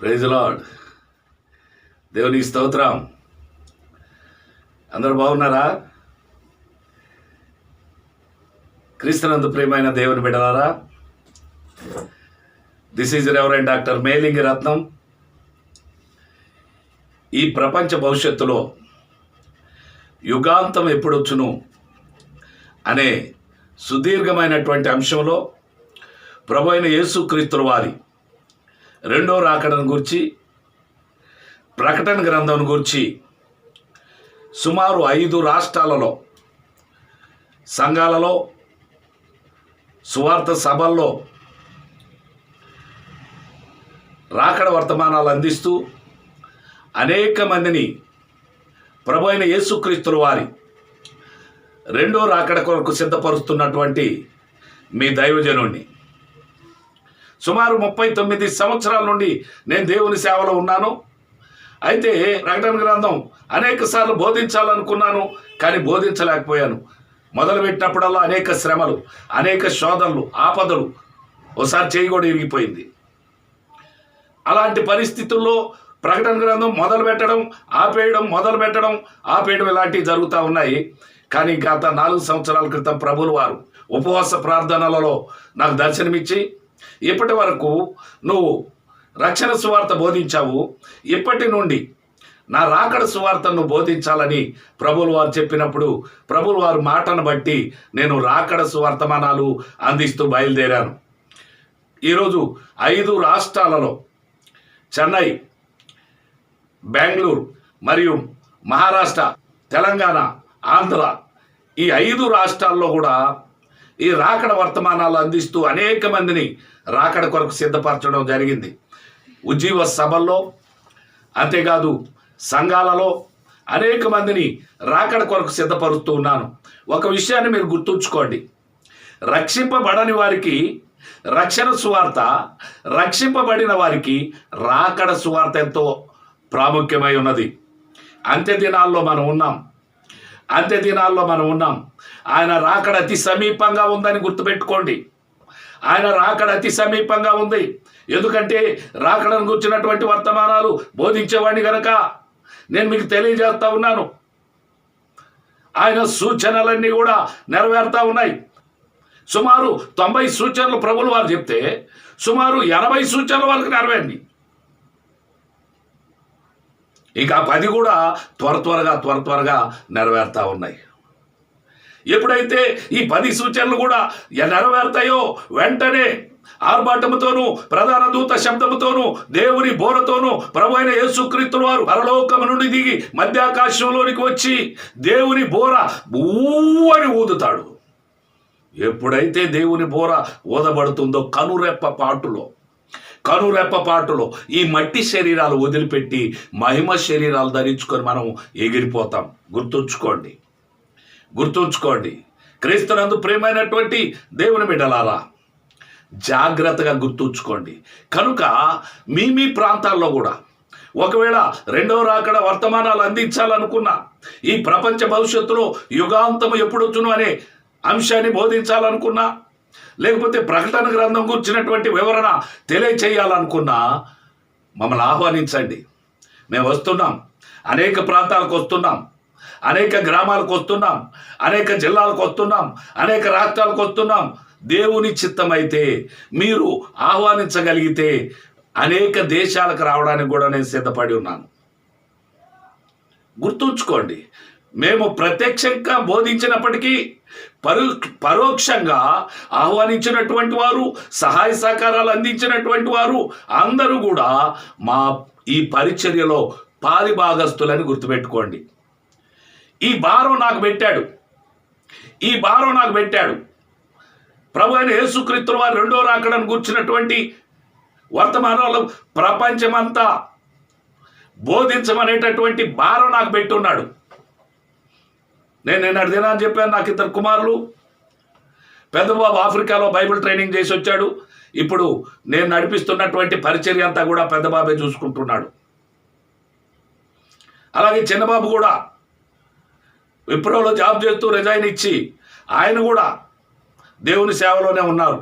Praise lord. దేవునికి స్తోత్రం. అందరూ బాగున్నారా? క్రీస్తునందు ప్రియమైన దేవుని బిడ్డలారా, దిస్ ఈజ్ రెవరెండ్ డాక్టర్ మేలింగి రత్నం. ఈ ప్రపంచ భవిష్యత్తులో యుగాంతం ఎప్పుడొచ్చును అనే సుదీర్ఘమైనటువంటి అంశంలో ప్రభు అయిన యేసుక్రీస్తు వారి రెండో రాకడను గురించి, ప్రకటన గ్రంథం గురించి సుమారు 5 రాష్ట్రాలలో, సంఘాలలో, సువార్త సభల్లో రాకడ వర్తమానాలు అందిస్తూ అనేక మందిని ప్రభు అయిన యేసుక్రీస్తు వారి రెండో రాకడ కొరకు సిద్ధపరుస్తున్నటువంటి మీ దైవజనుడిని. సుమారు 39 సంవత్సరాల నుండి నేను దేవుని సేవలో ఉన్నాను. అయితే ప్రకటన గ్రంథం అనేక సార్లు బోధించాలనుకున్నాను, కానీ బోధించలేకపోయాను. మొదలుపెట్టినప్పుడల్లా అనేక శ్రమలు, అనేక శోధనలు, ఆపదలు, ఒకసారి చేయి కూడా ఇరిగిపోయింది. అలాంటి పరిస్థితుల్లో ప్రకటన గ్రంథం మొదలుపెట్టడం, ఆపేయడం ఇలాంటివి జరుగుతూ ఉన్నాయి. కానీ గత 4 సంవత్సరాల క్రితం ప్రభువుల వారు ఉపవాస ప్రార్థనలలో నాకు దర్శనమిచ్చి, ఇప్పటి వరకు నువ్వు రక్షణ సువార్త బోధించావు, ఇప్పటి నుండి నా రాకడ సువార్తను బోధించాలని ప్రభువుల వారు చెప్పినప్పుడు, ప్రభువుల వారు మాటను బట్టి నేను రాకడ సువార్తమానాలు అందిస్తూ బయలుదేరాను. ఈరోజు 5 రాష్ట్రాలలో, చెన్నై, బెంగళూరు మరియు మహారాష్ట్ర, తెలంగాణ, ఆంధ్ర, ఈ 5 రాష్ట్రాల్లో కూడా ఈ రాకడ వర్తమానాలు అందిస్తూ అనేక మందిని రాకడ కొరకు సిద్ధపరచడం జరిగింది. ఉజ్జీవ సభల్లో, అంతేకాదు సంఘాలలో అనేక మందిని రాకడ కొరకు సిద్ధపరుస్తూ ఉన్నాను. ఒక విషయాన్ని మీరు గుర్తుంచుకోండి, రక్షింపబడని వారికి రక్షణ సువార్త, రక్షింపబడిన వారికి రాకడ సువార్త ఎంతో ప్రాముఖ్యమై ఉన్నది. అంత్య దినాల్లో మనం ఉన్నాం. ఆయన రాకడ అతి సమీపంగా ఉందని గుర్తుపెట్టుకోండి. ఆయన రాకడ అతి సమీపంగా ఉంది. ఎందుకంటే రాకడను గుర్చినటువంటి వర్తమానాలు బోధించేవాడిని కనుక నేను మీకు తెలియజేస్తా ఉన్నాను. ఆయన సూచనలన్నీ కూడా నెరవేరుతా ఉన్నాయి. సుమారు 90 సూచనలు ప్రభువుల వారు చెప్తే సుమారు 80 సూచనల వరకు నెరవేరింది. ఇంకా 10 కూడా త్వరగా నెరవేరుతా ఉన్నాయి. ఎప్పుడైతే ఈ 10 సూచనలు కూడా నెరవేరుతాయో వెంటనే ఆర్భాటముతోనూ, ప్రధాన దూత శబ్దముతోనూ, దేవుని బోరతోనూ ప్రభు అయిన యేసుక్రీస్తు వారు పరలోకము నుండి దిగి మధ్యాకాశంలోనికి వచ్చి దేవుని బోర ఊని ఊదుతాడు. ఎప్పుడైతే దేవుని బోర ఊదబడుతుందో కనురెప్ప పాటులో ఈ మట్టి శరీరాలు వదిలిపెట్టి మహిమ శరీరాలు ధరించుకొని మనం ఎగిరిపోతాం. గుర్తుంచుకోండి క్రీస్తునందు ప్రియమైనటువంటి దేవుని బిడ్డలారా, జాగ్రత్తగా గుర్తుంచుకోండి. కనుక మీ ప్రాంతాల్లో కూడా ఒకవేళ రెండవ రాకడ వర్తమానాలు అందించాలనుకున్నా, ఈ ప్రపంచ భవిష్యత్తులో యుగాంతము ఎప్పుడొచ్చును అనే అంశాన్ని బోధించాలనుకున్నా, లేకపోతే ప్రకటన గ్రంథం గురించినటువంటి వివరణ తెలియచేయాలనుకున్నా మమ్మల్ని ఆహ్వానించండి. మేము వస్తున్నాం, అనేక ప్రాంతాలకు వస్తున్నాం, అనేక గ్రామాలకు వస్తున్నాం, అనేక జిల్లాలకు వస్తున్నాం, అనేక రాష్ట్రాలకు వస్తున్నాం. దేవుని చిత్తమైతే, మీరు ఆహ్వానించగలిగితే అనేక దేశాలకు రావడానికి కూడా నేను సిద్ధపడి ఉన్నాను. గుర్తుంచుకోండి, మేము ప్రత్యక్షంగా బోధించినప్పటికీ పరోక్షంగా ఆహ్వానించినటువంటి వారు, సహాయ సహకారాలు అందించినటువంటి వారు అందరూ కూడా మా ఈ పరిచర్యలో పాలిభాగస్తులని గుర్తుపెట్టుకోండి. ఈ భారం నాకు పెట్టాడు ప్రభు అయిన యేసుక్రీస్తు వారు రెండో రాకడను గుర్చినటువంటి వర్తమానాలు ప్రపంచమంతా బోధించమనేటటువంటి భారం నాకు పెట్టున్నాడు. నేను నిన్నటి దినాన్ని చెప్పాను, నాకు 2 కుమారులు. పెద్దబాబు ఆఫ్రికాలో బైబిల్ ట్రైనింగ్ చేసి వచ్చాడు. ఇప్పుడు నేను నడిపిస్తున్నటువంటి పరిచర్య అంతా కూడా పెద్దబాబే చూసుకుంటున్నాడు. అలాగే చిన్నబాబు కూడా విప్రోలో జాబ్ చేస్తూ రిజైన్ ఇచ్చి ఆయన కూడా దేవుని సేవలోనే ఉన్నారు.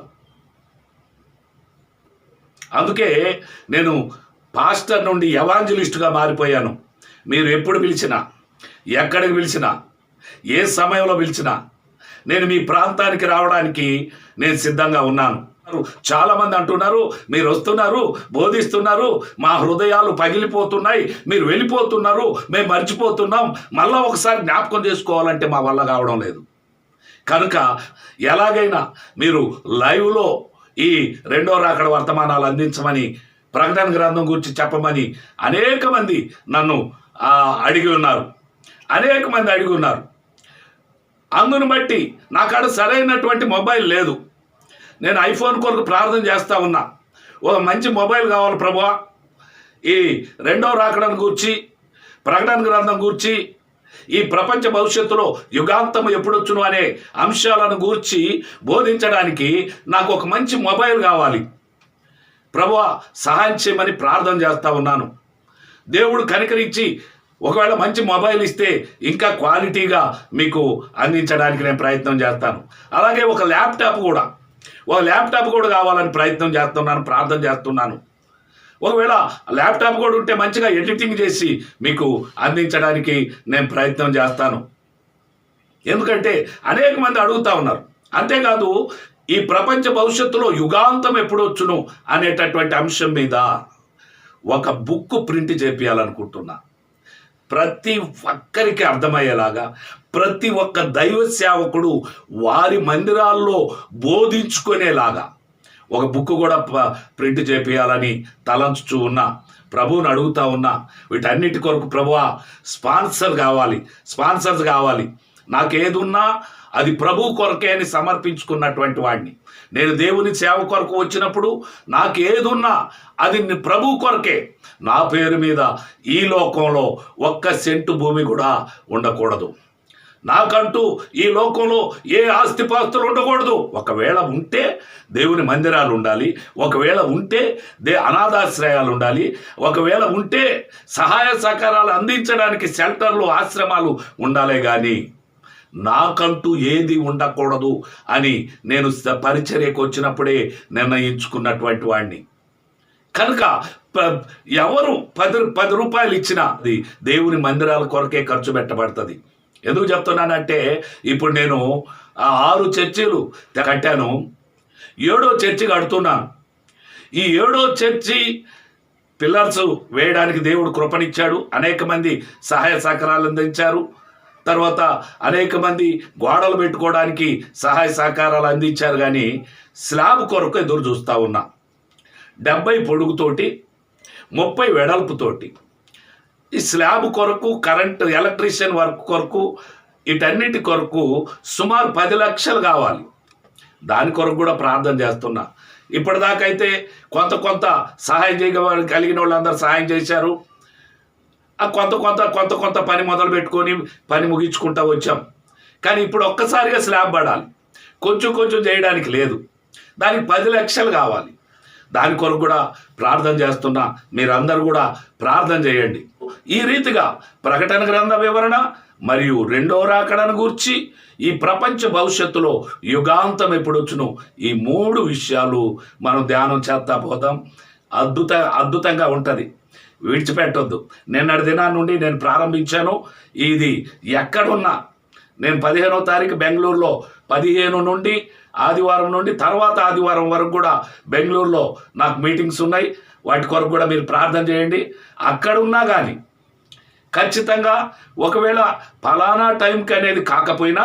అందుకే నేను పాస్టర్ నుండి ఎవాంజలిస్టుగా మారిపోయాను. మీరు ఎప్పుడు పిలిచినా, ఎక్కడికి పిలిచినా, ఏ సమయంలో పిలిచినా నేను మీ ప్రాంతానికి రావడానికి నేను సిద్ధంగా ఉన్నాను. చాలామంది అంటున్నారు, మీరు వస్తున్నారు, బోధిస్తున్నారు, మా హృదయాలు పగిలిపోతున్నాయి, మీరు వెళ్ళిపోతున్నారు, మేము మర్చిపోతున్నాం, మళ్ళా ఒకసారి జ్ఞాపకం చేసుకోవాలంటే మా వల్ల కావడం లేదు. కనుక ఎలాగైనా మీరు లైవ్లో ఈ రెండో రాకడ వర్తమానాలు అందించమని, ప్రకటన గ్రంథం గురించి చెప్పమని అనేక మంది నన్ను అడిగి ఉన్నారు. అందును బట్టి నాకాడ సరైనటువంటి మొబైల్ లేదు. నేను ఐఫోన్ కొరకు ప్రార్థన చేస్తూ ఉన్నా. ఒక మంచి మొబైల్ కావాలి ప్రభువా, ఈ రెండో రాకడను గూర్చి, ప్రకటన గ్రంథం గూర్చి, ఈ ప్రపంచ భవిష్యత్తులో యుగాంతం ఎప్పుడొచ్చును అనే అంశాలను గూర్చి బోధించడానికి నాకు ఒక మంచి మొబైల్ కావాలి ప్రభువా, సహాయం చేయమని ప్రార్థన చేస్తూ ఉన్నాను. దేవుడు కనికరించి ఒకవేళ మంచి మొబైల్ ఇస్తే ఇంకా క్వాలిటీగా మీకు అందించడానికి నేను ప్రయత్నం చేస్తాను. అలాగే ఒక ల్యాప్టాప్ కూడా కావాలని ప్రార్థన చేస్తున్నాను. ఒకవేళ ల్యాప్టాప్ కూడా ఉంటే మంచిగా ఎడిటింగ్ చేసి మీకు అందించడానికి నేను ప్రయత్నం చేస్తాను. ఎందుకంటే అనేక మంది అడుగుతూ ఉన్నారు. అంతేకాదు, ఈ ప్రపంచ భవిష్యత్తులో యుగాంతం ఎప్పుడొచ్చును అనేటటువంటి అంశం మీద ఒక బుక్ ప్రింట్ చేపియాలనుకుంటున్నా. ప్రతి ఒక్కరికి అర్థమయ్యేలాగా, ప్రతి ఒక్క దైవ సేవకుడు వారి మందిరాల్లో బోధించుకునేలాగా ఒక బుక్ కూడా ప్రింట్ చేపియాలని తలంచుతూ ఉన్నా. ప్రభువుని అడుగుతా ఉన్నా. వీటన్నిటి కొరకు ప్రభువా స్పాన్సర్స్ కావాలి. నాకేదున్నా అది ప్రభు కొరకే అని సమర్పించుకున్నటువంటి వాడిని. నేను దేవుని సేవ కొరకు వచ్చినప్పుడు నాకేదున్నా అది ప్రభు కొరకే. నా పేరు మీద ఈ లోకంలో 1 సెంటు భూమి కూడా ఉండకూడదు. నాకంటూ ఈ లోకంలో ఏ ఆస్తిపాస్తులు ఉండకూడదు. ఒకవేళ ఉంటే దేవుని మందిరాలు ఉండాలి, ఒకవేళ ఉంటే అనాథాశ్రయాలు ఉండాలి, ఒకవేళ ఉంటే సహాయ సహకారాలు అందించడానికి షెల్టర్లు, ఆశ్రమాలు ఉండాలే కానీ నాకంటూ ఏది ఉండకూడదు అని నేను పరిచర్యకు వచ్చినప్పుడే నిర్ణయించుకున్నటువంటి వాడిని. కనుక ఎవరు 10 రూపాయలు ఇచ్చినా అది దేవుని మందిరాల కొరకే ఖర్చు పెట్టబడుతుంది. ఎందుకు చెప్తున్నానంటే, ఇప్పుడు నేను 6 చర్చిలు కట్టాను, 7వ చర్చి కడుతున్నాను. ఈ 7వ చర్చి పిల్లర్స్ వేయడానికి దేవుడు కృపనిచ్చాడు. అనేక మంది సహాయ సహకారాలు అందించారు. తర్వాత అనేక మంది గోడలు పెట్టుకోవడానికి సహాయ సహకారాలు అందించారు. కానీ స్లాబ్ కొరకు ఎదురు చూస్తూ ఉన్నా. 70 పొడుగుతోటి 30 వెడల్పుతోటి ఈ స్లాబ్ కొరకు, కరెంట్ ఎలక్ట్రీషియన్ వర్క్ కొరకు, వీటన్నిటి కొరకు సుమారు 10 లక్షలు కావాలి. దాని కొరకు కూడా ప్రార్థన చేస్తున్నా. ఇప్పటిదాకైతే కొంత సహాయం చేయగలిగిన వాళ్ళందరూ సహాయం చేశారు. కొంత పని మొదలు పెట్టుకొని పని ముగించుకుంటూ వచ్చాం. కానీ ఇప్పుడు ఒక్కసారిగా స్లాబ్ పడాలి. కొంచెం చేయడానికి లేదు. దానికి 10 లక్షలు కావాలి. దాని కొరకు కూడా ప్రార్థన చేస్తున్నా. మీరందరూ కూడా ప్రార్థన చేయండి. ఈ రీతిగా ప్రకటన గ్రంథ వివరణ మరియు రెండో రాకడను గూర్చి, ఈ ప్రపంచ భవిష్యత్తులో యుగాంతం ఎప్పుడొచ్చును, ఈ 3 విషయాలు మనం ధ్యానం చేస్తా పోతాం. అద్భుతంగా ఉంటుంది. విడిచిపెట్టొద్దు. నిన్నటి దినాన్ని నుండి నేను ప్రారంభించాను. ఇది ఎక్కడున్నా, నేను 15వ తారీఖు బెంగళూరులో, 15 నుండి ఆదివారం నుండి తర్వాత ఆదివారం వరకు కూడా బెంగళూరులో నాకు మీటింగ్స్ ఉన్నాయి. వాటి కొరకు కూడా మీరు ప్రార్థన చేయండి. అక్కడున్నా కానీ ఖచ్చితంగా ఒకవేళ ఫలానా టైంకి అనేది కాకపోయినా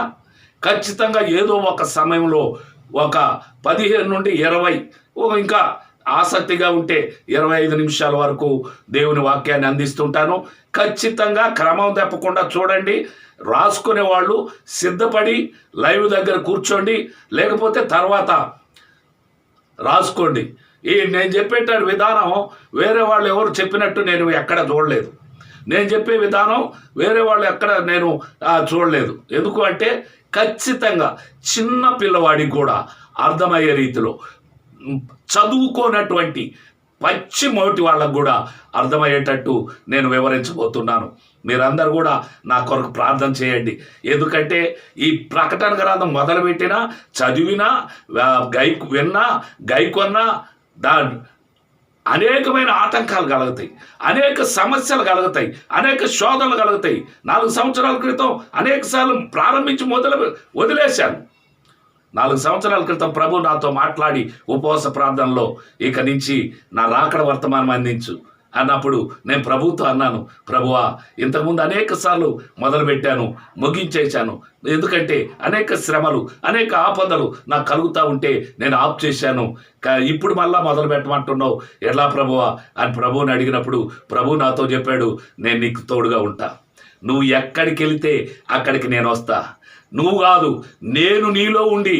ఖచ్చితంగా ఏదో ఒక సమయంలో ఒక 15 నుండి 20 ఇంకా ఆసక్తిగా ఉంటే 25 నిమిషాల వరకు దేవుని వాక్యాన్ని అందిస్తుంటాను. ఖచ్చితంగా క్రమం తప్పకుండా చూడండి. రాసుకునే వాళ్ళు సిద్ధపడి లైవ్ దగ్గర కూర్చోండి, లేకపోతే తర్వాత రాసుకోండి. నేను చెప్పేట విధానం వేరే వాళ్ళు ఎవరు చెప్పినట్టు నేను ఎక్కడ చూడలేదు. నేను చెప్పే విధానం వేరే వాళ్ళు ఎక్కడ నేను చూడలేదు. ఎందుకు అంటే ఖచ్చితంగా చిన్న పిల్లవాడికి కూడా అర్థమయ్యే రీతిలో, చదువుకోనటువంటి పచ్చి మోటి వాళ్ళకు కూడా అర్థమయ్యేటట్టు నేను వివరించబోతున్నాను. మీరందరూ కూడా నా కొరకు ప్రార్థన చేయండి. ఎందుకంటే ఈ ప్రకటన గ్రంథం మొదలుపెట్టినా, చదివినా, విన్నా, గైకొన్నా అనేకమైన ఆటంకాలు కలుగుతాయి, అనేక సమస్యలు కలుగుతాయి, అనేక శోధనలు కలుగుతాయి. 4 సంవత్సరాల క్రితం అనేక సార్లు ప్రారంభించి వదిలేశాను. 4 సంవత్సరాల క్రితం ప్రభు నాతో మాట్లాడి ఉపవాస ప్రార్థనలో ఇక నుంచి నా రాకడ వర్తమానం అందించు అన్నప్పుడు నేను ప్రభుతో అన్నాను, ప్రభువా ఇంతకుముందు అనేక సార్లు మొదలుపెట్టాను, ముగించేశాను. ఎందుకంటే అనేక శ్రమలు, అనేక ఆపదలు నాకు కలుగుతూ ఉంటే నేను ఆఫ్ చేశాను. ఇప్పుడు మళ్ళా మొదలు పెట్టమంటున్నావు ఎలా ప్రభువా అని ప్రభువుని అడిగినప్పుడు ప్రభు నాతో చెప్పాడు, నేను నీకు తోడుగా ఉంటా. నువ్వు ఎక్కడికి వెళితే అక్కడికి నేను వస్తా. నువ్వు కాదు, నేను నీలో ఉండి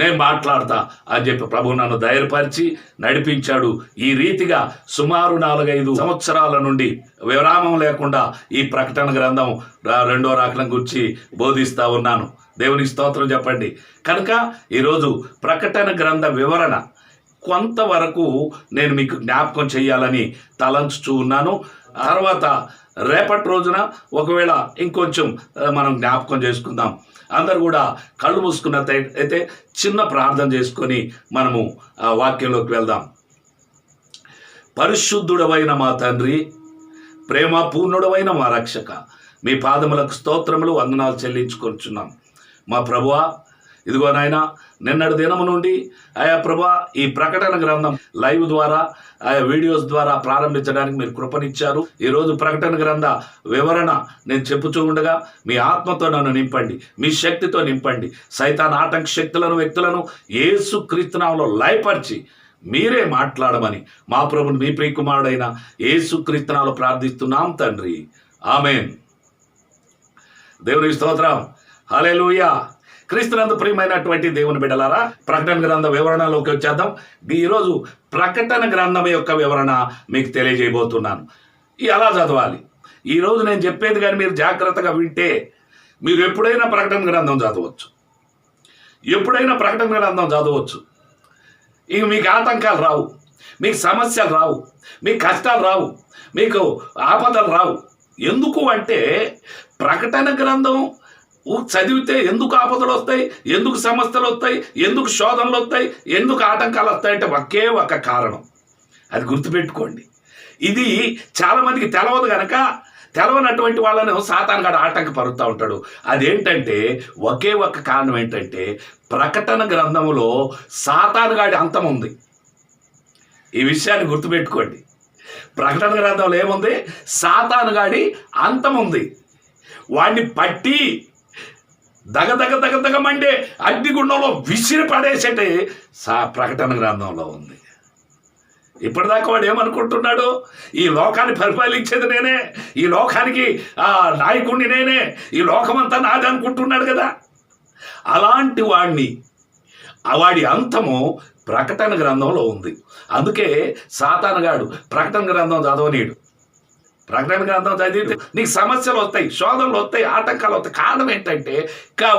నేను మాట్లాడతా అని చెప్పి ప్రభు నన్ను ధైర్యపరిచి నడిపించాడు. ఈ రీతిగా సుమారు 4-5 సంవత్సరాల నుండి విరామం లేకుండా ఈ ప్రకటన గ్రంథం 2వ రాకడ గురించి బోధిస్తూ ఉన్నాను. దేవునికి స్తోత్రం చెప్పండి. కనుక ఈరోజు ప్రకటన గ్రంథ వివరణ కొంతవరకు నేను మీకు జ్ఞాపకం చేయాలని తలంచుతూ ఉన్నాను. తర్వాత రేపటి రోజున ఒకవేళ ఇంకొంచెం మనం జ్ఞాపకం చేసుకుందాం. అందరు కూడా కళ్ళు మూసుకున్నట్టయితే చిన్న ప్రార్థన చేసుకొని మనము ఆ వాక్యంలోకి వెళ్దాం. పరిశుద్ధుడవైన మా తండ్రి, ప్రేమ పూర్ణుడవైన మా రక్షక, మీ పాదములకు స్తోత్రములు వందనాలు చెల్లించుకొంచున్నాం. మా ప్రభువా, ఇదిగో నాయన నిన్నటి దినము నుండి ఆయా ప్రభువా ఈ ప్రకటన గ్రంథం లైవ్ ద్వారా ఆయా వీడియోస్ ద్వారా ప్రారంభించడానికి మీరు కృపనిచ్చారు. ఈరోజు ప్రకటన గ్రంథ వివరణ నేను చెప్పుతూ ఉండగా మీ ఆత్మతో నన్ను నింపండి, మీ శక్తితో నింపండి. సైతాన్ ఆటంక శక్తులను, వ్యక్తులను యేసు క్రీస్తు నామములో లయపరిచి మీరే మాట్లాడమని మా ప్రభుని మీ ప్రియకుమారుడైన యేసు క్రీస్తు నామములో ప్రార్థిస్తున్నాం తండ్రి, ఆమేన్. దేవునికి స్తోత్రం, హల్లెలూయా. క్రీస్తునందు ప్రియమైనటువంటి దేవుని బిడ్డలారా, ప్రకటన గ్రంథ వివరణలోకి వచ్చేద్దాం. ఈరోజు ప్రకటన గ్రంథం యొక్క వివరణ మీకు తెలియజేయబోతున్నాను. ఎలా చదవాలి ఈరోజు నేను చెప్పేది కానీ మీరు జాగ్రత్తగా వింటే మీరు ఎప్పుడైనా ప్రకటన గ్రంథం చదవచ్చు, ఎప్పుడైనా ప్రకటన గ్రంథం చదవచ్చు. ఇక మీకు ఆటంకాలు రావు, మీకు సమస్యలు రావు, మీకు కష్టాలు రావు, మీకు ఆపదలు రావు. ఎందుకు అంటే ప్రకటన గ్రంథం చదివితే ఎందుకు ఆపదలు వస్తాయి, ఎందుకు సమస్యలు వస్తాయి, ఎందుకు శోధనలు వస్తాయి, ఎందుకు ఆటంకాలు వస్తాయంటే ఒకే ఒక కారణం. అది గుర్తుపెట్టుకోండి. ఇది చాలామందికి తెలవదు కనుక తెలవనటువంటి వాళ్ళను సాతాను గాడు ఆటంకపరుస్తూ ఉంటాడు. అదేంటంటే ఒకే ఒక కారణం ఏంటంటే ప్రకటన గ్రంథములో సాతాను గాడి అంతం ఉంది. ఈ విషయాన్ని గుర్తుపెట్టుకోండి. ప్రకటన గ్రంథంలో ఏముంది? సాతాను గాడి అంతం ఉంది. వాడిని పట్టి దగదగ మండే అగ్నిగుండంలో విసిరి పడేసేటే ప్రకటన గ్రంథంలో ఉంది. ఇప్పటిదాకా వాడు ఏమనుకుంటున్నాడు? ఈ లోకాన్ని పరిపాలించేది నేనే, ఈ లోకానికి నాయకుడిని నేనే, ఈ లోకమంతా నాది అనుకుంటున్నాడు కదా. అలాంటి వాడి అంతము ప్రకటన గ్రంథంలో ఉంది. అందుకే సాతానుగాడు ప్రకటన గ్రంథం చదవనీడు. ప్రకటన గ్రంథం చదివితే నీకు సమస్యలు వస్తాయి, శోధనలు వస్తాయి, ఆటంకాలు వస్తాయి. కారణం ఏంటంటే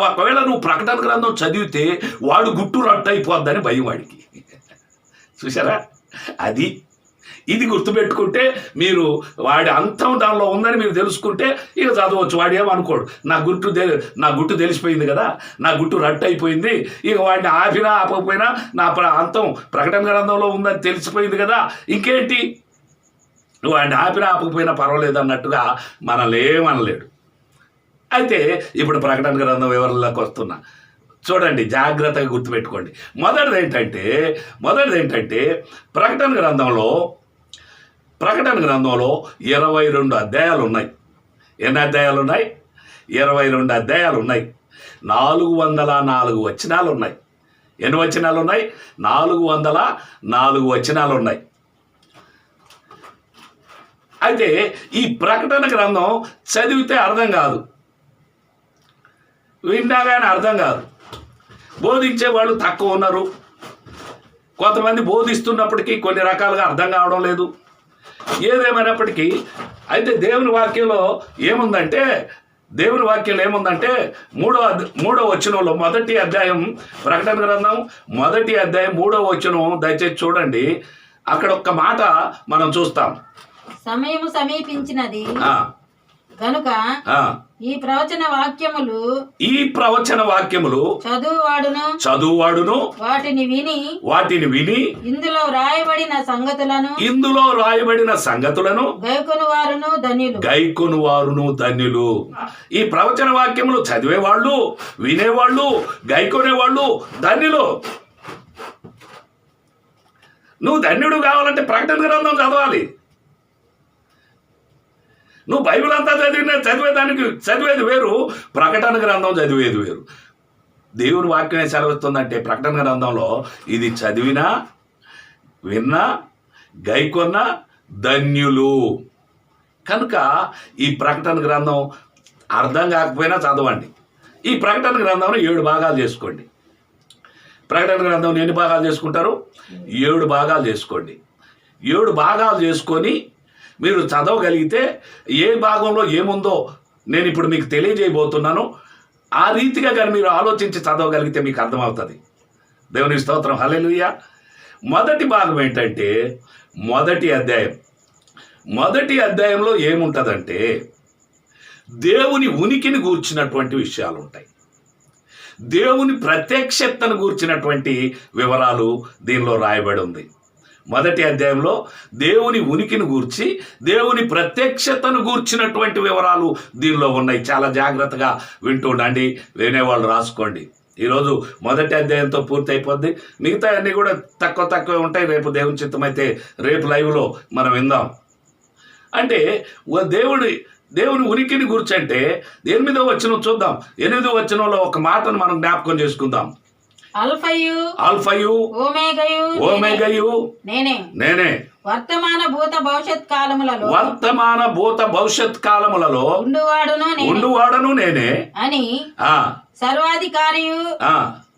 ఒకవేళ నువ్వు ప్రకటన గ్రంథం చదివితే వాడు గుట్టు రట్టు అయిపోద్దని భయం వాడికి. చూసారా? ఇది గుర్తుపెట్టుకుంటే మీరు వాడి అంతం దానిలో ఉందని మీరు తెలుసుకుంటే ఇక చదవచ్చు. వాడు ఏమనుకోడు, నా గుట్టు తెలిసిపోయింది కదా, నా గుట్టు రట్టు అయిపోయింది, ఇక వాడిని ఆపినా ఆపకపోయినా నా అంతం ప్రకటన గ్రంథంలో ఉందని తెలిసిపోయింది కదా, ఇంకేంటి నువ్వు వాడిని ఆపినా ఆపకపోయినా పర్వాలేదు అన్నట్టుగా మనల్ని ఏమనలేడు. అయితే ఇప్పుడు ప్రకటన గ్రంథం వివరణలోకి వస్తున్నా. చూడండి, జాగ్రత్తగా గుర్తుపెట్టుకోండి. మొదటిది ఏంటంటే ప్రకటన గ్రంథంలో 22 అధ్యాయాలు ఉన్నాయి. ఎన్ని అధ్యాయాలు ఉన్నాయి? 22 అధ్యాయాలు ఉన్నాయి. 404 వచనాలు ఉన్నాయి. ఎన్ని వచనాలు ఉన్నాయి? 404 వచనాలు ఉన్నాయి. అయితే ఈ ప్రకటన గ్రంథం చదివితే అర్థం కాదు, వింటాగానే అర్థం కాదు. బోధించే వాళ్ళు తక్కువ ఉన్నారు. కొంతమంది బోధిస్తున్నప్పటికీ కొన్ని రకాలుగా అర్థం కావడం లేదు. ఏదేమైనప్పటికీ అయితే దేవుని వాక్యంలో ఏముందంటే మూడో వచనంలో మొదటి అధ్యాయం ప్రకటన గ్రంథం 1వ అధ్యాయం 3వ వచనం దయచేసి చూడండి. అక్కడ ఒక్క మాట మనం చూస్తాం. సమయము సమీపించినది, కనుక ఆ, ఈ ప్రవచన వాక్యములు చదువువాడును వాటిని విని ఇందులో రాయబడిన సంగతులను గైకొను వారును ధన్యులు. ఈ ప్రవచన వాక్యములు చదివేవాళ్ళు, వినేవాళ్ళు, గైకొనేవాళ్ళు ధన్యులు. నువ్వు ధన్యుడు కావాలంటే ప్రకటన గ్రంథం చదవాలి. నువ్వు బైబిల్ అంతా చదివేది వేరు, ప్రకటన గ్రంథం చదివేది వేరు. దేవుని వాక్యమే సెలవిస్తుందంటే ప్రకటన గ్రంథంలో ఇది చదివినా, విన్నా, గైకొన్న ధన్యులు. కనుక ఈ ప్రకటన గ్రంథం అర్థం కాకపోయినా చదవండి. ఈ ప్రకటన గ్రంథంలో 7 భాగాలు చేసుకోండి. ప్రకటన గ్రంథం ఎన్ని భాగాలు చేసుకుంటారు? 7 భాగాలు చేసుకోండి. 7 భాగాలు చేసుకొని మీరు చదవగలిగితే ఏ భాగంలో ఏముందో నేను ఇప్పుడు మీకు తెలియజేయబోతున్నాను. ఆ రీతిగా కానీ మీరు ఆలోచించి చదవగలిగితే మీకు అర్థమవుతుంది. దేవుని స్తోత్రం, హల్లెలూయా. మొదటి భాగం ఏంటంటే మొదటి అధ్యాయం. మొదటి అధ్యాయంలో ఏముంటుందంటే దేవుని ఉనికిని గూర్చినటువంటి విషయాలు ఉంటాయి. దేవుని ప్రత్యక్షతను గూర్చినటువంటి వివరాలు దీనిలో రాయబడి ఉంది. మొదటి అధ్యాయంలో దేవుని ఉనికిని గూర్చి, దేవుని ప్రత్యక్షతను గూర్చినటువంటి వివరాలు దీనిలో ఉన్నాయి. చాలా జాగ్రత్తగా వింటుండండి, వినేవాళ్ళు రాసుకోండి. ఈరోజు మొదటి అధ్యాయంతో పూర్తి అయిపోద్ది. మిగతా అన్నీ కూడా తక్కువ ఉంటాయి. రేపు దేవుని చిత్తమైతే రేపు లైవ్లో మనం విందాం. అంటే దేవుని ఉనికిని గురించి అంటే 8వ వచనం చూద్దాం. 8వ వచనంలో ఒక మాటను మనం జ్ఞాపకం చేసుకుందాం. అల్ఫయు ఓమేగయు నేనే వర్తమాన భూత భవిష్యత్ కాలములలో ఉండువాడను నేనే అని సర్వాధికారియు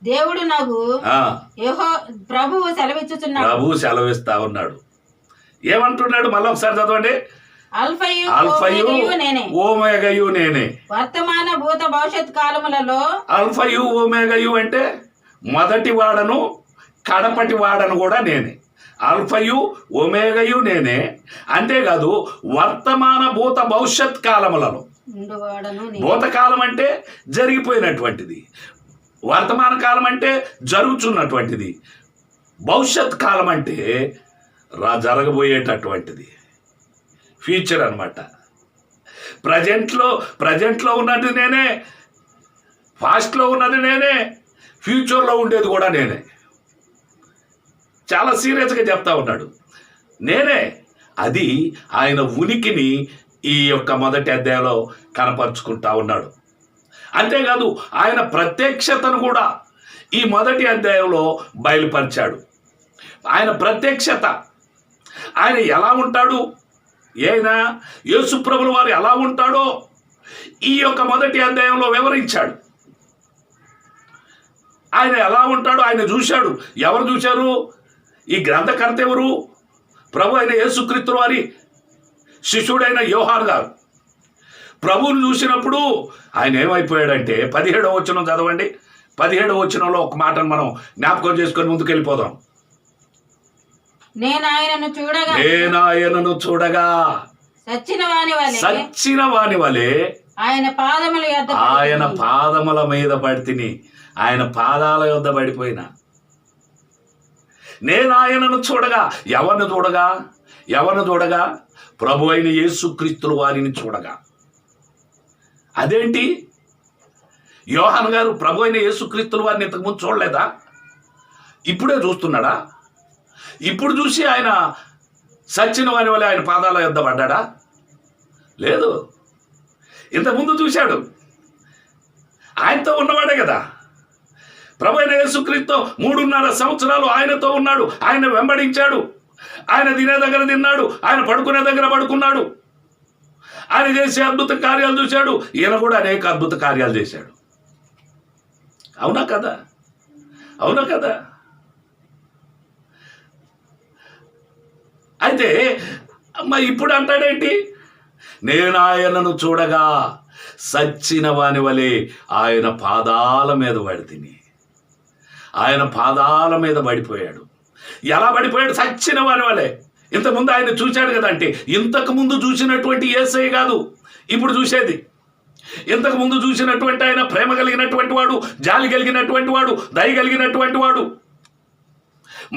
దేవుడు నాకు ప్రభువు సెలవిస్తా ఉన్నాడు. ఏమంటున్నాడు? మళ్ళీ ఒకసారి చదవండి. అల్ఫయు ఓమేగయు నేనే. వర్తమాన భూత భవిష్యత్ కాలములలో అల్ఫయు ఓమేగయు అంటే మొదటి వాడను కడపటి వాడను కూడా నేనే. అల్ఫయు ఒమేగయు నేనే. అంతేకాదు వర్తమాన భూత భవిష్యత్ కాలములలో, భూతకాలం అంటే జరిగిపోయినటువంటిది, వర్తమాన కాలం అంటే జరుగుతున్నటువంటిది, భవిష్యత్ కాలం అంటే జరగబోయేటటువంటిది, ఫ్యూచర్ అన్నమాట. ప్రజెంట్లో ఉన్నది నేనే, పాస్ట్లో ఉన్నది నేనే, ఫ్యూచర్లో ఉండేది కూడా నేనే. చాలా సీరియస్గా చెప్తా ఉన్నాడు. నేనే. అది ఆయన ఉనికిని ఈ యొక్క మొదటి అధ్యాయంలో కనపరుచుకుంటా ఉన్నాడు. అంతేకాదు ఆయన ప్రత్యక్షతను కూడా ఈ మొదటి అధ్యాయంలో బయలుపరిచాడు. ఆయన ప్రత్యక్షత, ఆయన ఎలా ఉంటాడు, యేసు ప్రభుల వారు ఎలా ఉంటాడో ఈ యొక్క మొదటి అధ్యాయంలో వివరించాడు. ఆయన ఎలా ఉంటాడో ఆయన చూశాడు. ఎవరు చూశారు? ఈ గ్రంథకర్త ఎవరు? ప్రభు అయిన యేసుక్రీస్తు వారి శిష్యుడైన యోహాను గారు. ప్రభువును చూసినప్పుడు ఆయన ఏమైపోయాడంటే 17వ వచనం చదవండి. 17వ వచనంలో ఒక మాటను మనం జ్ఞాపకం చేసుకొని ముందుకు వెళ్ళిపోదాం. నేను ఆయనను చూడగా సచ్చిన వాని వలె ఆయన పాదముల మీద పడితిని. ఆయన పాదాల యొద్ద పడిపోయినా. నేను ఆయనను చూడగా, ఎవరిని చూడగా? ప్రభు అయిన యేసుక్రీస్తుల వారిని చూడగా. అదేంటి? యోహాను గారు ప్రభు అయిన యేసుక్రీస్తుల వారిని ఇంతకుముందు చూడలేదా? ఇప్పుడే చూస్తున్నాడా? ఇప్పుడు చూసి ఆయన సచ్చిన వారి వల్ల ఆయన పాదాల యొద్ద పడ్డాడా? లేదు, ఇంతకుముందు చూశాడు. ఆయనతో ఉన్నవాడే కదా. ప్రభు అయిన యేసుక్రీస్తు 3.5 సంవత్సరాలు ఆయనతో ఉన్నాడు. ఆయన వెంబడించాడు. ఆయన తినే దగ్గర తిన్నాడు, ఆయన పడుకునే దగ్గర పడుకున్నాడు. ఆయన చేసే అద్భుత కార్యాలు చూశాడు. ఈయన కూడా అనేక అద్భుత కార్యాలు చేశాడు. అవునా కదా? అయితే ఇప్పుడు అంటాడేంటి? నేను ఆయనను చూడగా సచ్చిన వాని వలె ఆయన పాదాల మీద పడితిని. ఆయన పాదాల మీద పడిపోయాడు. ఎలా పడిపోయాడు? సచ్చిన వాని వలె. ఇంతకుముందు ఆయన చూశాడు కదా. అంటే ఇంతకుముందు చూసినటువంటి యేసయ్య కాదు, ఇప్పుడు చూసేది. ఇంతకు ముందు చూసినటువంటి ఆయన ప్రేమ కలిగినటువంటి వాడు, జాలి కలిగినటువంటి వాడు, దయ కలిగినటువంటి వాడు.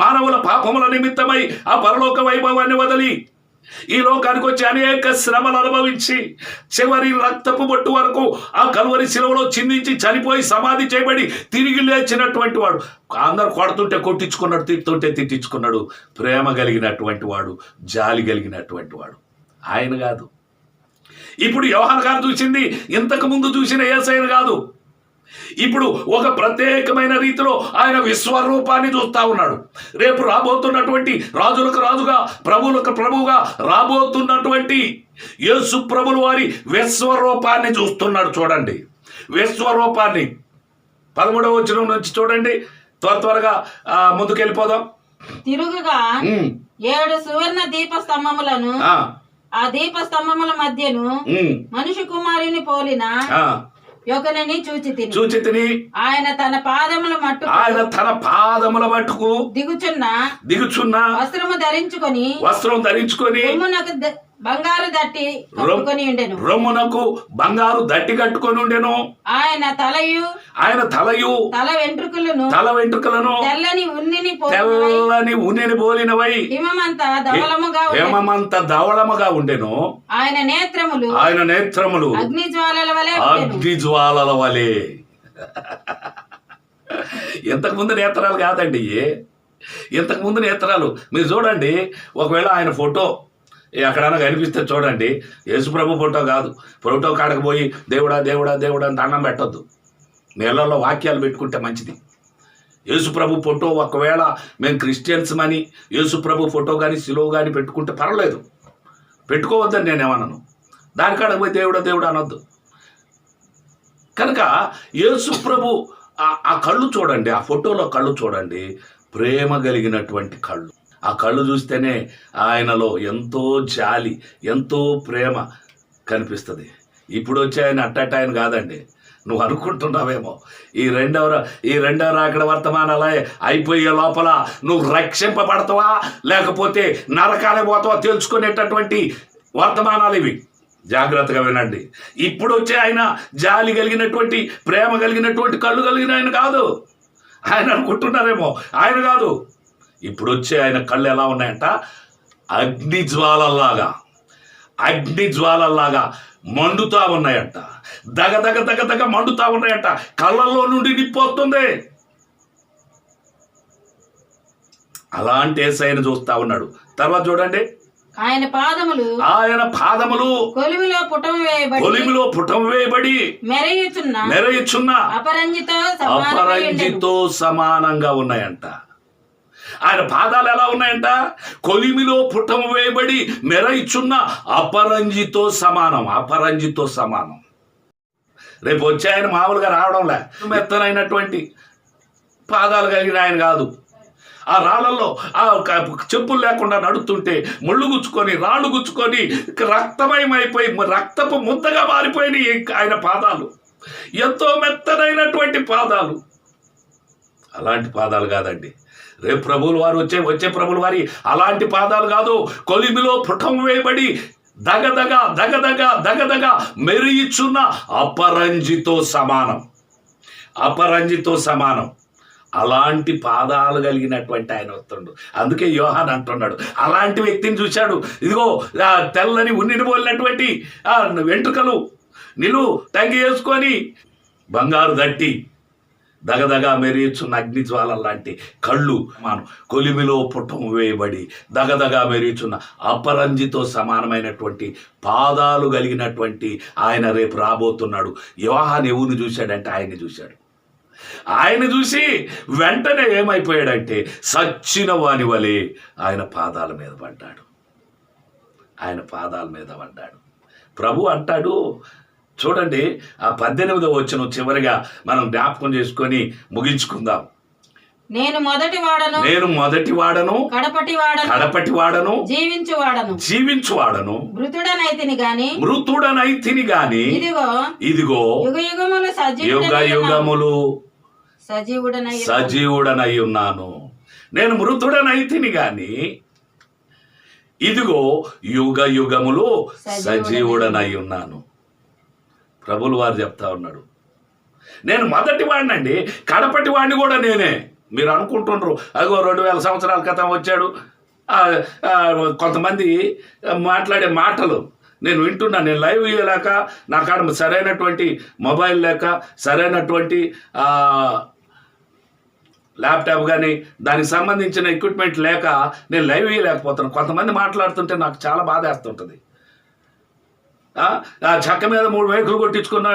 మానవుల పాపముల నిమిత్తమై ఆ పరలోక వైభవాన్ని వదిలి ఈ లోకానికి వచ్చి అనేక శ్రమలు అనుభవించి చివరి రక్తపు బొట్టు వరకు ఆ కల్వరి శిలువలో చిందించి చనిపోయి సమాధి చేయబడి తిరిగి లేచినటువంటి వాడు. అందరు కొడుతుంటే కొట్టించుకున్నాడు, తిట్టుతుంటే తిట్టించుకున్నాడు. ప్రేమ కలిగినటువంటి వాడు, జాలి కలిగినటువంటి వాడు ఆయన కాదు. ఇప్పుడు యోహాను గారు చూసింది ఇంతకు ముందు చూసిన యేసయ్యను కాదు. ఇప్పుడు ఒక ప్రత్యేకమైన రీతిలో ఆయన విశ్వరూపాన్ని చూస్తా ఉన్నాడు. రేపు రాబోతున్నటువంటి రాజులకు రాజుగా, ప్రభువులకు ప్రభువుగా రాబోతున్నటువంటి యేసు ప్రభుల వారి విశ్వరూపాన్ని చూస్తున్నాడు. చూడండి విశ్వరూపాన్ని. 13వ వచనం నుంచి చూడండి, త్వరగా ముందుకెళ్ళిపోదాం. తిరుగుగా 7 సువర్ణ దీప స్తంభములను, ఆ దీప స్తంభముల మధ్యను మనుష్య కుమారుని పోలిన యొకనిని చూచి తిని ఆయన తన పాదముల మట్టుకు దిగుచున్న వస్త్రం ధరించుకొని బంగారు దట్టి కట్టుకొని ఉండెను. రొమ్మునకు బంగారు దట్టి కట్టుకొని ఉండెను. ఆయన తలయు తల వెంట్రుకలను తెల్లని ఉన్నిని పోలినవై హిమమంత ధవళముగా ఉండెను. ఆయన నేత్రములు అగ్నిజ్వాలల వలె. ఇంతకు ముందు నేత్రాలు కాదండి, ఇంతకు ముందు నేత్రాలు. మీరు చూడండి, ఒకవేళ ఆయన ఫోటో ఎక్కడైనా కనిపిస్తే చూడండి, యేసుప్రభు ఫోటో కాదు. ఫోటో కాడకు పోయి దేవుడా దేవుడా దేవుడా అని దండం పెట్టొద్దు. నీళ్ళల్లో వాక్యాలు పెట్టుకుంటే మంచిది. యేసుప్రభు ఫోటో ఒకవేళ మేము క్రిస్టియన్స్ అని యేసుప్రభు ఫోటో కానీ సిలువ కానీ పెట్టుకుంటే పర్వాలేదు, పెట్టుకోవద్దని నేనేమన్నాను. దానికాడకు పోయి దేవుడా దేవుడా అనొద్దు. కనుక యేసుప్రభు ఆ కళ్ళు చూడండి, ఆ ఫోటోలో కళ్ళు చూడండి, ప్రేమ కలిగినటువంటి కళ్ళు. ఆ కళ్ళు చూస్తేనే ఆయనలో ఎంతో జాలి, ఎంతో ప్రేమ కనిపిస్తుంది. ఇప్పుడు వచ్చే ఆయన అట్టట ఆయన కాదండి. నువ్వు అనుకుంటున్నావేమో ఈ రెండవ రాకడ వర్తమానాలే అయిపోయే లోపల నువ్వు రక్షింపబడతావా లేకపోతే నరకాలే పోతావా తెలుసుకునేటటువంటి వర్తమానాలు ఇవి. జాగ్రత్తగా వినండి. ఇప్పుడు వచ్చే ఆయన జాలి కలిగినటువంటి, ప్రేమ కలిగినటువంటి కళ్ళు కలిగిన ఆయన కాదు. ఆయన అనుకుంటున్నారేమో, ఆయన కాదు. ఇప్పుడు వచ్చే ఆయన కళ్ళు ఎలా ఉన్నాయంట? అగ్ని జ్వాలల్లాగా మండుతా ఉన్నాయంట. దగ మండుతా ఉన్నాయంట. కళ్ళల్లో నుండి నిప్పొస్తుంది. అలాంటి యేసయ్యను చూస్తా ఉన్నాడు. తర్వాత చూడండి, ఆయన పాదములు కొలిమిలో పుటం వేయబడి మెరయుచున్న అపరంజితో సమానంగా ఉన్నాయంట. ఆయన పాదాలు ఎలా ఉన్నాయంట? కొలిమిలో పుటం వేయబడి మెరయిచున్న అపరంజితో సమానం. రేపు వచ్చే ఆయన మామూలుగా రావడంలే, మెత్తనైనటువంటి పాదాలు కలిగిన ఆయన కాదు. ఆ రాళ్ళల్లో ఆ చెప్పులు లేకుండా నడుస్తుంటే ముళ్ళు గుచ్చుకొని, రాళ్ళు గుచ్చుకొని, రక్తమయమైపోయి రక్తపు ముద్దగా మారిపోయినాయి ఆయన పాదాలు. ఎంతో మెత్తనైనటువంటి పాదాలు. అలాంటి పాదాలు కాదండి రేపు ప్రభువుల వారు వచ్చే ప్రభువుల వారి అలాంటి పాదాలు కాదు. కొలిమిలో పుటం వేయబడి దగదగ మెరియిచున్న అపరంజితో సమానం. అలాంటి పాదాలు కలిగినటువంటి ఆయన వస్తుండు. అందుకే యోహాన్ అంటున్నాడు, అలాంటి వ్యక్తిని చూశాడు. ఇదిగో తెల్లని ఉన్నిని పోలినటువంటి వెంట్రుకలు, నిలువు టంగి వేసుకొని, బంగారు దట్టి, దగదగా మెరియుచున్న అగ్ని జ్వాల లాంటి కళ్ళు, కొలిమిలో పుటం వేయబడి దగదగా మెరియుచున్న అపరంజితో సమానమైనటువంటి పాదాలు కలిగినటువంటి ఆయన రేపు రాబోతున్నాడు. యోహాను ఎవరిని చూశాడంటే ఆయన్ని చూశాడు. ఆయన చూసి వెంటనే ఏమైపోయాడంటే సచ్చిన వాని వలె ఆయన పాదాల మీద పడ్డాడు. ప్రభు అంటాడు, చూడండి ఆ 18వ వచనం చివరిగా మనం జ్ఞాపకం చేసుకొని ముగించుకుందాం. నేను మొదటి వాడను కడపటి వాడను జీవించువాడను మృతుడనైతిని గాని ఇదిగో యుగములు సజీవుడనై ఉన్నాను. నేను మృతుడనైతిని గాని ఇదిగో యుగములు సజీవుడనై ఉన్నాను. ప్రభువులు వారు చెప్తా ఉన్నాడు, నేను మొదటి వాడినండి, కడపటి వాడిని కూడా నేనే. మీరు అనుకుంటుండ్రు అగో 2000 సంవత్సరాల క్రితం వచ్చాడు. కొంతమంది మాట్లాడే మాటలు నేను వింటున్నా. నేను లైవ్ ఇవ్వలేక, నా కాడ సరైనటువంటి మొబైల్ లేక, సరైనటువంటి ల్యాప్టాప్ కానీ దానికి సంబంధించిన ఎక్విప్మెంట్ లేక నేను లైవ్ ఇవ్వలేకపోతున్నాను. కొంతమంది మాట్లాడుతుంటే నాకు చాలా బాధ వేస్తుంటుంది. చెక్క మీద 3 వెహికల్ కొట్టించుకున్నా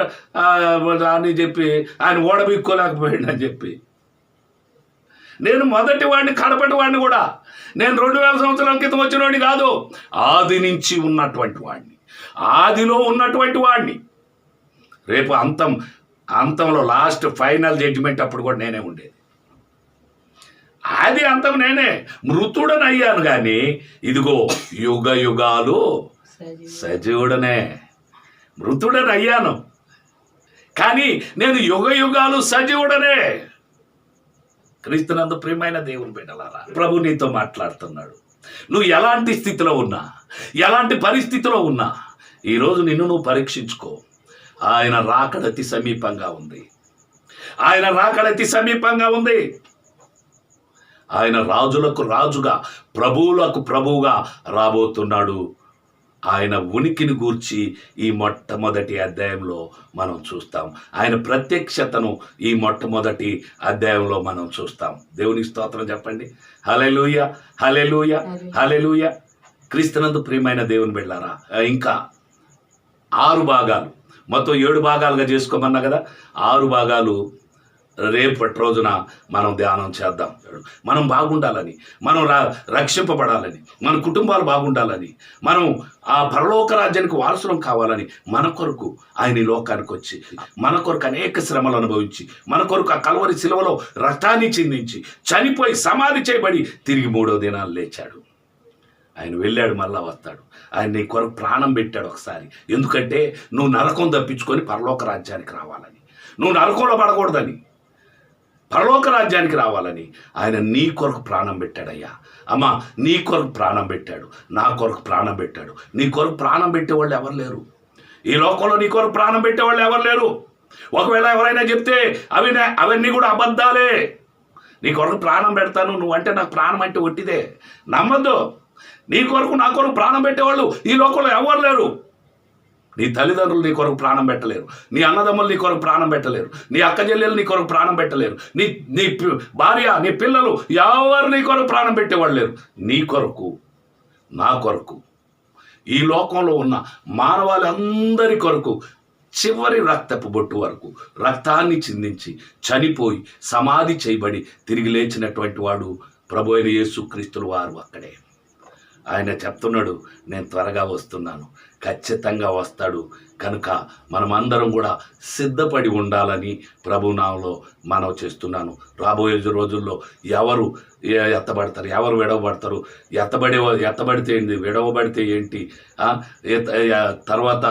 అని చెప్పి ఆయన ఓడబిక్కోలేకపోయాడు అని చెప్పి. నేను మొదటి వాడిని, కడపటి వాడిని కూడా. నేను 2000 సంవత్సరాల క్రితం వచ్చిన వాడిని కాదు, ఆది నుంచి ఉన్నటువంటి వాడిని, ఆదిలో ఉన్నటువంటి వాడిని. రేపు అంతంలో లాస్ట్ ఫైనల్ జడ్జిమెంట్ అప్పుడు కూడా నేనే ఉండేది. ఆది అంతం నేనే, మృతుడని అయ్యాను కానీ ఇదిగో యుగ యుగాలు సజీవుడనే. మృతుడని అయ్యాను కానీ నేను యుగ యుగాలు సజీవుడనే. క్రీస్తునందు ప్రియమైన దేవుని బిడ్డలారా, ప్రభు నీతో మాట్లాడుతున్నాడు. నువ్వు ఎలాంటి స్థితిలో ఉన్నా, ఎలాంటి పరిస్థితిలో ఉన్నా, ఈరోజు నిన్ను నువ్వు పరీక్షించుకో. ఆయన రాకడ అతి సమీపంగా ఉంది. ఆయన రాకడ అతి సమీపంగా ఉంది. ఆయన రాజులకు రాజుగా, ప్రభువులకు ప్రభువుగా రాబోతున్నాడు. ఆయన ఉనికిని గూర్చి ఈ మొట్టమొదటి అధ్యాయంలో మనం చూస్తాం. ఆయన ప్రత్యక్షతను ఈ మొట్టమొదటి అధ్యాయంలో మనం చూస్తాం. దేవునికి స్తోత్రం చెప్పండి. హల్లెలూయా, హల్లెలూయా, హల్లెలూయా. క్రీస్తునందు ప్రియమైన దేవుని బిడ్డలారా, ఇంకా 6 భాగాలు, మొత్తం 7 భాగాలుగా చేసుకోమన్నా కదా, 6 భాగాలు రేపటి రోజున మనం ధ్యానం చేద్దాం. మనం బాగుండాలని, మనం రక్షింపబడాలని, మన కుటుంబాలు బాగుండాలని, మనం ఆ పరలోక రాజ్యానికి వారసులం కావాలని మన కొరకు ఆయన ఈ లోకానికి వచ్చి, మన కొరకు అనేక శ్రమలు అనుభవించి, మన కొరకు ఆ కల్వరి శిలువలో రక్తాన్ని చిందించి, చనిపోయి సమాధి చేయబడి తిరిగి 3వ దినాలు లేచాడు. ఆయన వెళ్ళాడు, మళ్ళా వస్తాడు. ఆయన నీ కొరకు ప్రాణం పెట్టాడు ఒకసారి. ఎందుకంటే నువ్వు నరకం తప్పించుకొని పరలోక రాజ్యానికి రావాలని, నువ్వు నరకంలో పడకూడదని, పరలోక రాజ్యానికి రావాలని ఆయన నీ కొరకు ప్రాణం పెట్టాడయ్యా. అమ్మ, నీ కొరకు ప్రాణం పెట్టాడు, నా కొరకు ప్రాణం పెట్టాడు. నీ కొరకు ప్రాణం పెట్టేవాళ్ళు ఎవరు లేరు ఈ లోకంలో. నీ కొరకు ప్రాణం పెట్టేవాళ్ళు ఎవరు లేరు. ఒకవేళ ఎవరైనా చెప్తే అవన్నీ కూడా అబద్ధాలే. నీ కొరకు ప్రాణం పెడతాను, నువ్వంటే నాకు ప్రాణం అంటే ఒట్టిదే, నమ్మద్దు. నీ కొరకు, నా కొరకు ప్రాణం పెట్టేవాళ్ళు ఈ లోకంలో ఎవరు లేరు. నీ తల్లిదండ్రులు నీ కొరకు ప్రాణం పెట్టలేరు, నీ అన్నదమ్ములు నీ కొరకు ప్రాణం పెట్టలేరు, నీ అక్క చెల్లెలు నీ కొరకు ప్రాణం పెట్టలేరు, నీ భార్య, నీ పిల్లలు ఎవరు నీ కొరకు ప్రాణం పెట్టేవాళ్ళు లేరు. నీ కొరకు, నా కొరకు, ఈ లోకంలో ఉన్న మానవాళందరి కొరకు చివరి రక్తపు బొట్టు వరకు రక్తాన్ని చిందించి చనిపోయి సమాధి చేయబడి తిరిగి లేచినటువంటి వాడు ప్రభు అయిన యేసుక్రీస్తుల వారు అక్కడే. ఆయన చెప్తున్నాడు, నేను త్వరగా వస్తున్నాను, ఖచ్చితంగా వస్తాడు. కనుక మనమందరం కూడా సిద్ధపడి ఉండాలని ప్రభునామంలో మనవి చేస్తున్నాను. రాబోయే రోజుల్లో ఎవరు ఎత్తబడతారు, ఎవరు విడవబడతారు, ఎత్తబడితే ఏంటి, విడవబడితే ఏంటి, తర్వాత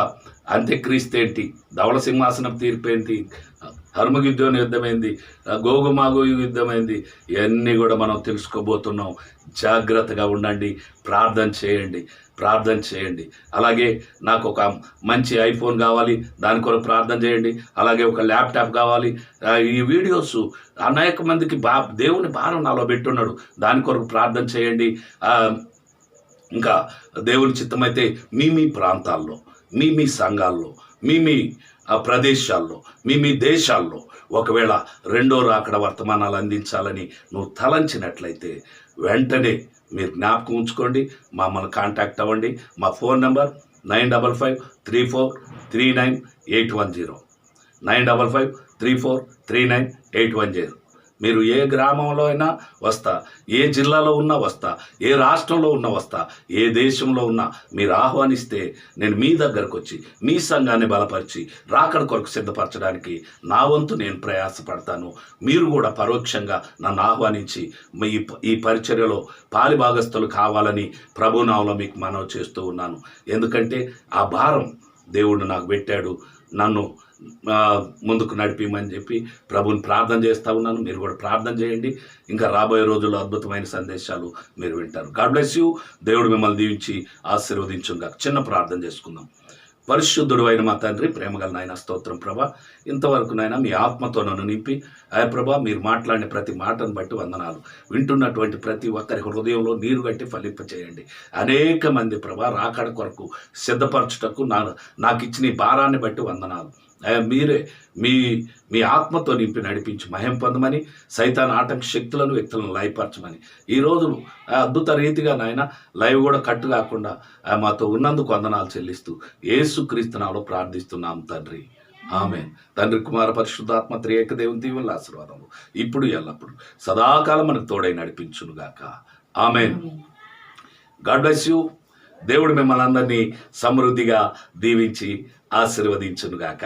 అంత్యక్రీస్తు ఏంటి, ధవళ సింహాసనం తీర్పేంటి, హర్మగిద్దోని యుద్ధమైంది, గోగుమాగు యుద్ధమైంది, ఇవన్నీ కూడా మనం తెలుసుకోబోతున్నాం. జాగ్రత్తగా ఉండండి, ప్రార్థన చేయండి. అలాగే నాకు ఒక మంచి ఐఫోన్ కావాలి, దాని కొరకు ప్రార్థన చేయండి. అలాగే ఒక ల్యాప్టాప్ కావాలి. ఈ వీడియోస్ అనేక మందికి దేవుని భారం నాలో పెట్టున్నాడు, దాని కొరకు ప్రార్థన చేయండి. ఇంకా దేవుని చిత్తమైతే మీ ప్రాంతాల్లో, మీ సంఘాల్లో, మీ ప్రదేశాల్లో, మీ దేశాల్లో ఒకవేళ 2వ రాకడ వర్తమానాలు అందించాలని నువ్వు తలంచినట్లయితే వెంటనే మీరు జ్ఞాపకం ఉంచుకోండి, మమ్మల్ని కాంటాక్ట్ అవ్వండి. మా ఫోన్ నెంబర్ 9554398810, 9554398810. మీరు ఏ గ్రామంలో అయినా వస్తా, ఏ జిల్లాలో ఉన్నా వస్తా, ఏ రాష్ట్రంలో ఉన్నా వస్తా, ఏ దేశంలో ఉన్నా మీరు ఆహ్వానిస్తే నేను మీ దగ్గరకు వచ్చి మీ సంఘాన్ని బలపరిచి రాకడ కొరకు సిద్ధపరచడానికి నా వంతు నేను ప్రయాసపడతాను. మీరు కూడా పరోక్షంగా నన్ను ఆహ్వానించి ఈ పరిచర్యలో పాలిభాగస్తులు కావాలని ప్రభునామంలో మీకు మనవి చేస్తూ ఉన్నాను. ఎందుకంటే ఆ భారం దేవుడు నాకు పెట్టాడు, నన్ను ముందుకు నడిపిమని చెప్పి ప్రభుని ప్రార్థన చేస్తూ ఉన్నాను. మీరు కూడా ప్రార్థన చేయండి. ఇంకా రాబోయే రోజుల్లో అద్భుతమైన సందేశాలు మీరు వింటారు. God bless you. దేవుడు మిమ్మల్ని దీవించి ఆశీర్వదించుగాక. చిన్న ప్రార్థన చేసుకుందాం. పరిశుద్ధుడు అయిన మా తండ్రి, ప్రేమగల నాయన స్తోత్రం ప్రభా. ఇంతవరకు నాయన మీ ఆత్మతో నన్ను నింపి అయ్యా ప్రభా, మీరు మాట్లాడిన ప్రతి మాటను బట్టి వందనాలు. వింటున్నటువంటి ప్రతి ఒక్కరి హృదయంలో నీరు గట్టి ఫలింపచేయండి. అనేక మంది ప్రభా రాకడ కొరకు సిద్ధపరచుటకు నాకు ఇచ్చిన ఈ భారాన్ని బట్టి వందనాలు. మీరే మీ ఆత్మతో నింపి నడిపించి మహిమ పొందమని, సైతాన్ ఆటంక శక్తులను వ్యక్తులను లయపరచమని, ఈరోజు అద్భుత రీతిగా నాయన లైవ్ కూడా కట్టు కాకుండా మాతో ఉన్నందుకు వందనాలు చెల్లిస్తూ యేసుక్రీస్తునామములో ప్రార్థిస్తున్నాం తండ్రి, ఆమేన్. తండ్రి, కుమార, పరిశుద్ధాత్మ త్రియేక దేవుని దీవెనల ఆశీర్వాదములు ఇప్పుడు ఎల్లప్పుడు సదాకాలం మనకు తోడై నడిపించునుగాక, ఆమేన్. God bless you. దేవుడు మిమ్మల్ని అందరినీ సమృద్ధిగా దీవించి ఆశీర్వదించునుగాక.